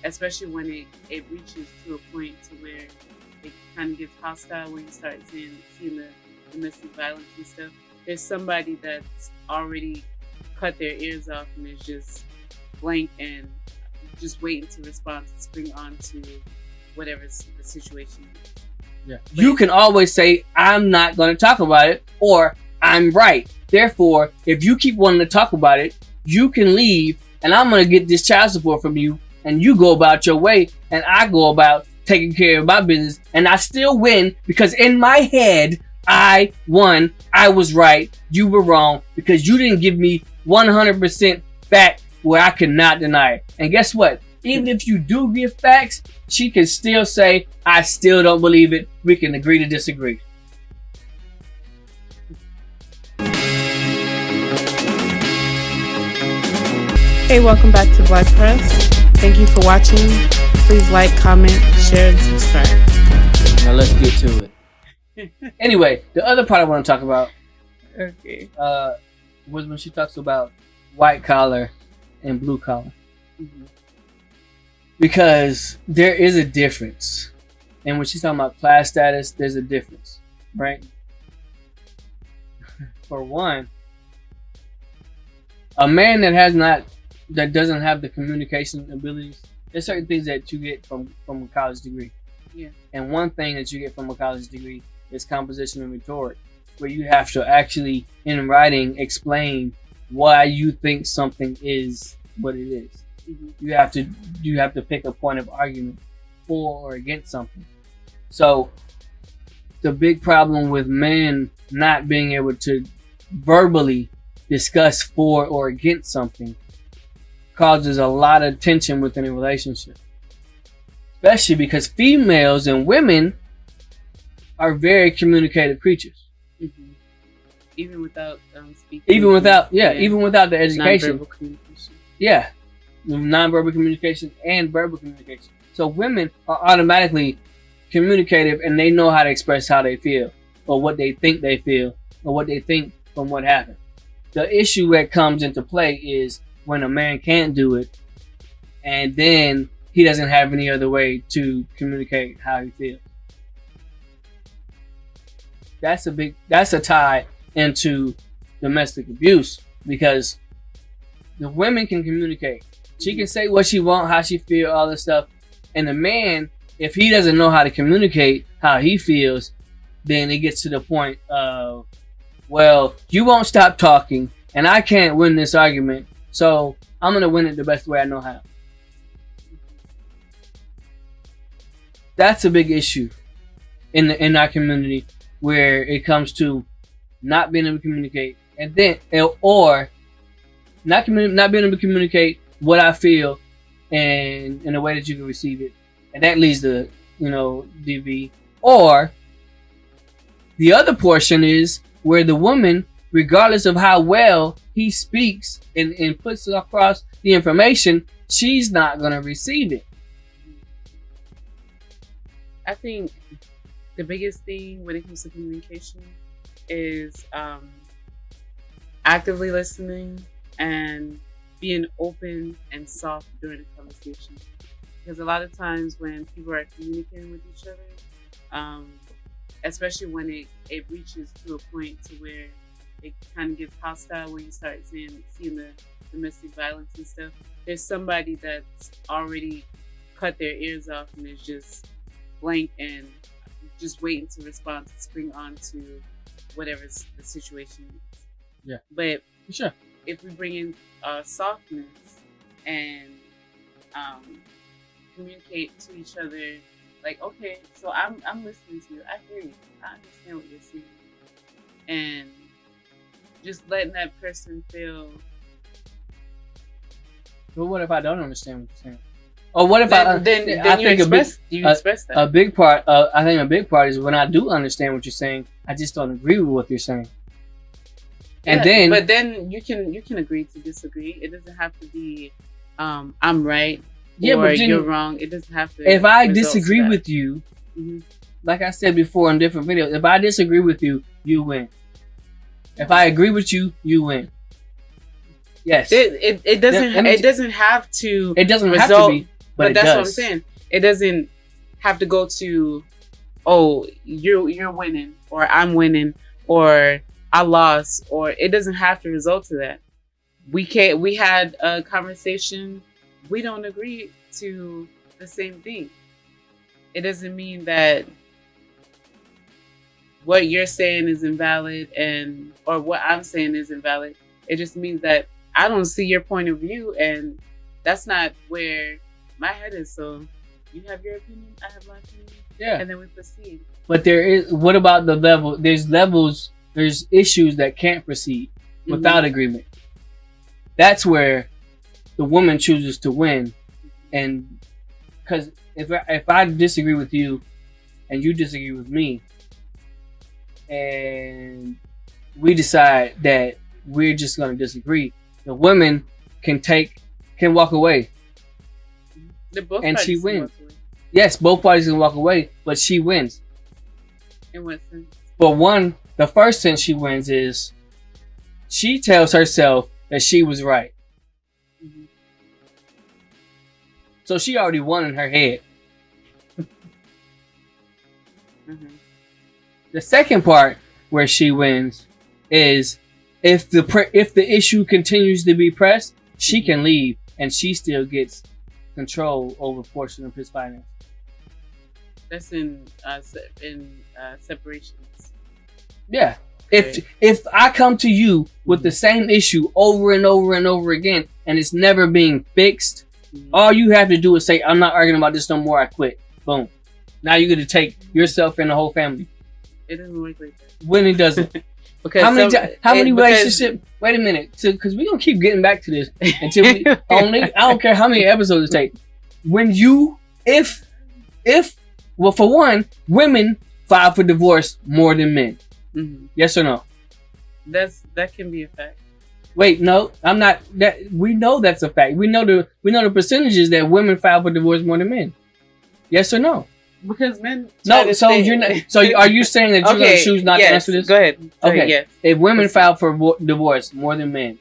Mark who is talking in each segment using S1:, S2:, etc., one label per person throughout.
S1: especially when it reaches to a point to where it kind of gets hostile, when you start seeing the domestic violence and stuff. There's somebody that's already cut their ears off and is just blank and just waiting to respond to spring on to whatever the situation is.
S2: Yeah. You can always say, I'm not going to talk about it, or I'm right. Therefore, if you keep wanting to talk about it, you can leave, and I'm going to get this child support from you, and you go about your way, and I go about taking care of my business, and I still win, because in my head, I won, I was right, you were wrong, because you didn't give me 100% fact where I could not deny it. And guess what? Even if you do give facts, she can still say, I still don't believe it. We can agree to disagree.
S3: Hey, welcome back to Black Press. Thank you for watching. Please like, comment, share, and subscribe.
S2: Now let's get to it. Anyway, the other part I want to talk about was when she talks about white collar and blue collar. Mm-hmm. Because there is a difference. And when she's talking about class status, there's a difference, right? For one, a man that doesn't have the communication abilities, there's certain things that you get from a college degree.
S1: Yeah.
S2: And one thing that you get from a college degree is composition and rhetoric, where you have to actually, in writing, explain why you think something is what it is. Mm-hmm. You have to pick a point of argument for or against something. So the big problem with men not being able to verbally discuss for or against something causes a lot of tension within a relationship. Especially because females and women are very communicative creatures.
S1: Mm-hmm. Even without speaking.
S2: Even without the education.
S1: Non-verbal communication.
S2: Yeah. Non-verbal communication and verbal communication. So women are automatically communicative, and they know how to express how they feel, or what they think they feel, or what they think from what happened. The issue that comes into play is when a man can't do it, and then he doesn't have any other way to communicate how he feels. That's a tie into domestic abuse, because the women can communicate. She can say what she wants, how she feels, all this stuff. And the man, if he doesn't know how to communicate how he feels, then it gets to the point of, well, you won't stop talking, and I can't win this argument, so I'm going to win it the best way I know how. That's a big issue in our community, where it comes to not being able to communicate, and then or not being able to communicate what I feel and in a way that you can receive it, and that leads to DV. Or the other portion is where the woman, regardless of how well he speaks and puts across the information, she's not going to receive it.
S1: I think the biggest thing when it comes to communication is actively listening and being open and soft during the conversation. Because a lot of times when people are communicating with each other, especially when it reaches to a point to where it kind of gets hostile, when you start seeing the domestic violence and stuff, there's somebody that's already cut their ears off and is just blank and just waiting to respond to spring on to whatever the situation is.
S2: Yeah.
S1: But
S2: sure,
S1: if we bring in softness and communicate to each other, like, okay, so I'm listening to you, I hear you, I understand what you're saying, and just letting that person feel.
S2: But what if I don't understand what you're saying? Or what if
S1: then you express that?
S2: A big part, I think a big part is when I do understand what you're saying, I just don't agree with what you're saying. And
S1: then you can agree to disagree. It doesn't have to be I'm right or you're wrong. It doesn't have to.
S2: If I disagree with you, mm-hmm. like I said before in different videos, if I disagree with you, you win. If I agree with you, you win. Yes.
S1: It doesn't have to.
S2: It doesn't have to be. But
S1: that's
S2: does.
S1: what I'm saying. It doesn't have to go to, oh, you're winning, or I'm winning, or I lost, or it doesn't have to result to that. We had a conversation. We don't agree to the same thing. It doesn't mean that what you're saying is invalid or what I'm saying is invalid. It just means that I don't see your point of view, and that's not where my head is. So you have your opinion, I have my opinion.
S2: Yeah.
S1: And then we proceed.
S2: But what about the level? There's levels, there's issues that can't proceed without agreement. That's where the woman chooses to win. And because if I disagree with you and you disagree with me, and we decide that we're just going to disagree, the woman can walk away. And she wins. Yes, both parties can walk away, but she wins.
S1: In what sense?
S2: But the first sense she wins is she tells herself that she was right.
S1: Mm-hmm.
S2: So she already won in her head.
S1: Mm-hmm.
S2: The second part where she wins is if the issue continues to be pressed, she can leave and she still gets control over a portion of his finance.
S1: That's in separations.
S2: Yeah. If I come to you with the same issue over and over and over again and it's never being fixed, all you have to do is say, I'm not arguing about this no more, I quit. Boom. Now you're going to take yourself and the whole family.
S1: It doesn't work like that.
S2: When it doesn't.
S1: Because
S2: how many relationships? Wait a minute, because we're gonna keep getting back to this until we I don't care how many episodes it takes. Well, for one, women file for divorce more than men.
S1: Mm-hmm.
S2: Yes or no?
S1: That can be a fact.
S2: Wait, no, I'm not. That we know that's a fact. We know the percentages that women file for divorce more than men. Yes or no?
S1: Because men.
S2: No, so you're not. So are you saying that you're going to choose not to answer this?
S1: Go ahead.
S2: Okay.
S1: Yes.
S2: If women file for divorce more than men,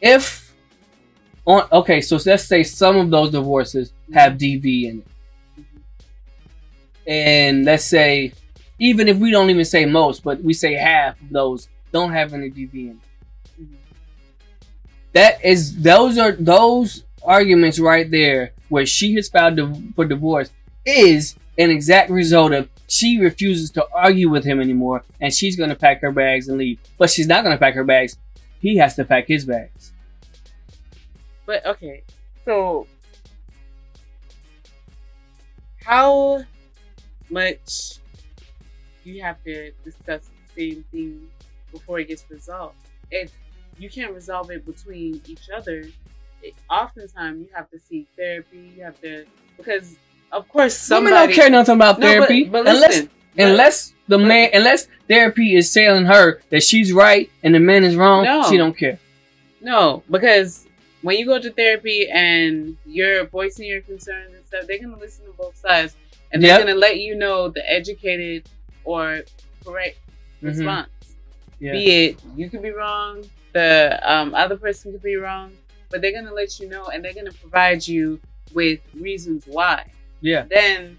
S2: so let's say some of those divorces have DV in it, and let's say even if we don't even say most, but we say half of those don't have any DV in it. Those arguments right there where she has filed for divorce is an exact result of she refuses to argue with him anymore and she's going to pack her bags and leave. But she's not going to pack her bags. He has to pack his bags.
S1: But okay, so how much you have to discuss the same thing before it gets resolved? If you can't resolve it between each other, oftentimes you have to seek therapy. You have to, because of course somebody
S2: women don't care nothing about therapy,
S1: but listen,
S2: unless therapy is telling her that she's right and the man is wrong. She don't care.
S1: No, because when you go to therapy and you're voicing your concerns and stuff, they're gonna listen to both sides and they're gonna let you know the educated or correct response. Yeah. Be it you could be wrong, the other person could be wrong, but they're gonna let you know and they're gonna provide you with reasons why.
S2: Yeah.
S1: Then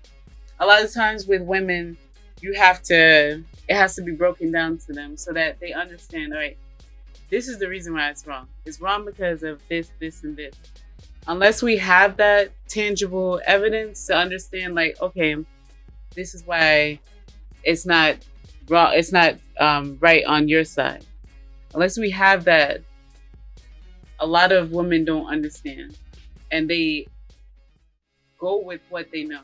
S1: a lot of times with women, it has to be broken down to them so that they understand, all right, this is the reason why it's wrong. It's wrong because of this, this, and this. Unless we have that tangible evidence to understand, like, okay, this is why it's not wrong. It's not right on your side. Unless we have that, a lot of women don't understand, and they go with what they know.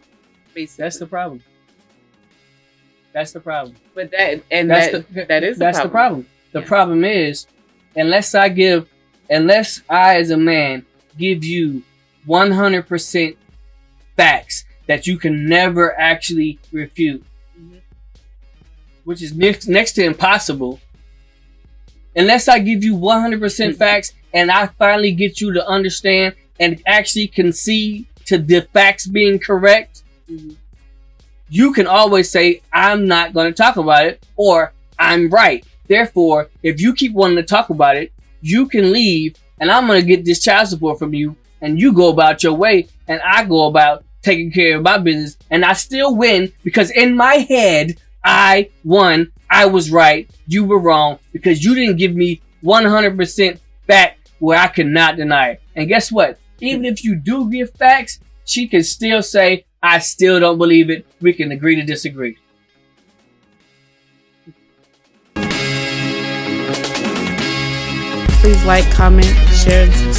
S1: Basically,
S2: that's the problem. That's the problem.
S1: But that is the problem.
S2: The problem is, unless I as a man give you 100% facts that you can never actually refute, which is next to impossible. Unless I give you 100% facts and I finally get you to understand and actually concede to the facts being correct, you can always say, I'm not going to talk about it, or I'm right. Therefore, if you keep wanting to talk about it, you can leave and I'm going to get this child support from you and you go about your way, and I go about taking care of my business, and I still win because in my head, I won. I was right. You were wrong because you didn't give me 100% back where I could not deny it. And guess what? Even if you do give facts, she can still say, I still don't believe it. We can agree to disagree.
S3: Please like, comment, share, and subscribe.